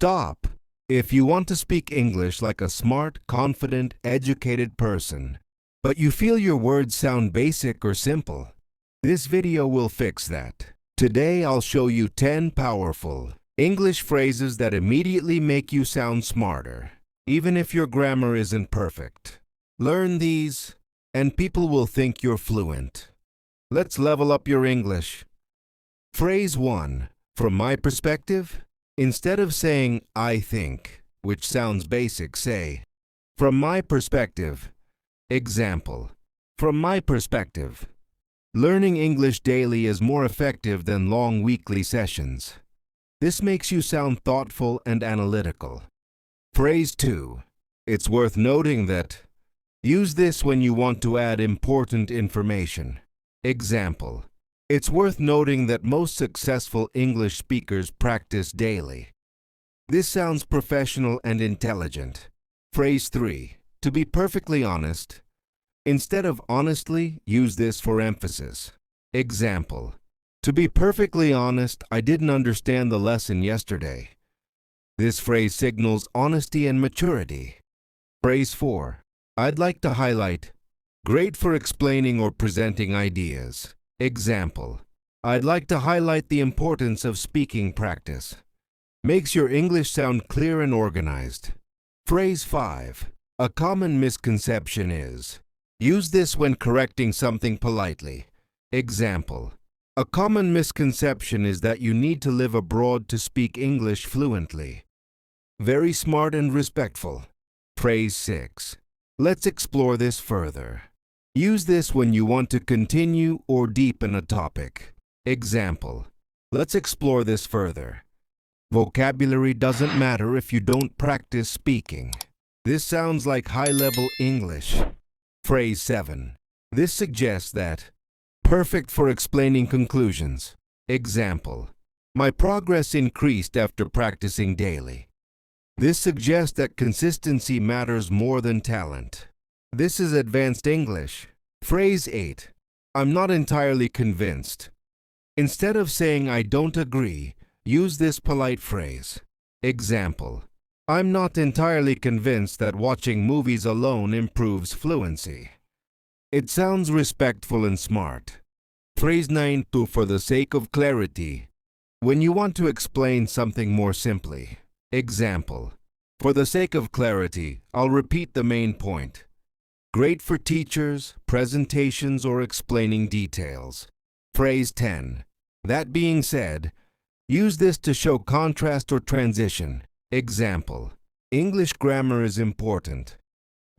Stop. If you want to speak English like a smart, confident, educated person, but you feel your words sound basic or simple, this video will fix that. Today I'll show you 10 powerful English phrases that immediately make you sound smarter, even if your grammar isn't perfect. Learn these, and people will think you're fluent. Let's level up your English. Phrase 1. From my perspective, instead of saying, I think, which sounds basic, say, from my perspective. Example, from my perspective. Learning English daily is more effective than long weekly sessions. This makes you sound thoughtful and analytical. Phrase 2. It's worth noting that. Use this when you want to add important information. Example, it's worth noting that most successful English speakers practice daily. This sounds professional and intelligent. Phrase 3. To be perfectly honest. Instead of honestly, use this for emphasis. Example, to be perfectly honest, I didn't understand the lesson yesterday. This phrase signals honesty and maturity. Phrase 4. I'd like to highlight. Great for explaining or presenting ideas. Example, I'd like to highlight the importance of speaking practice. Makes your English sound clear and organized. Phrase 5. A common misconception is. Use this when correcting something politely. Example, a common misconception is that you need to live abroad to speak English fluently. Very smart and respectful. Phrase 6. Let's explore this further. Use this when you want to continue or deepen a topic. Example, let's explore this further. Vocabulary doesn't matter if you don't practice speaking. This sounds like high-level English. Phrase 7. This suggests that. Perfect for explaining conclusions. Example, my progress increased after practicing daily. This suggests that consistency matters more than talent. This is advanced English. Phrase 8. I'm not entirely convinced. Instead of saying I don't agree, use this polite phrase. Example, I'm not entirely convinced that watching movies alone improves fluency. It sounds respectful and smart. Phrase 9. For the sake of clarity. When you want to explain something more simply. Example, for the sake of clarity, I'll repeat the main point. Great for teachers, presentations, or explaining details. Phrase 10. That being said, use this to show contrast or transition. Example, English grammar is important.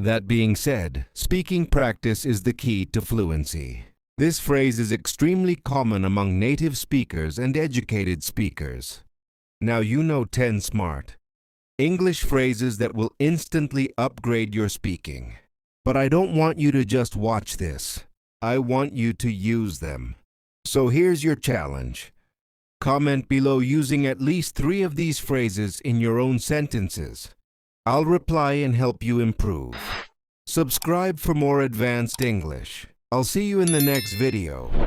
That being said, speaking practice is the key to fluency. This phrase is extremely common among native speakers and educated speakers. Now you know 10 smart English phrases that will instantly upgrade your speaking. But I don't want you to just watch this. I want you to use them. So here's your challenge. Comment below using at least 3 of these phrases in your own sentences. I'll reply and help you improve. Subscribe for more advanced English. I'll see you in the next video.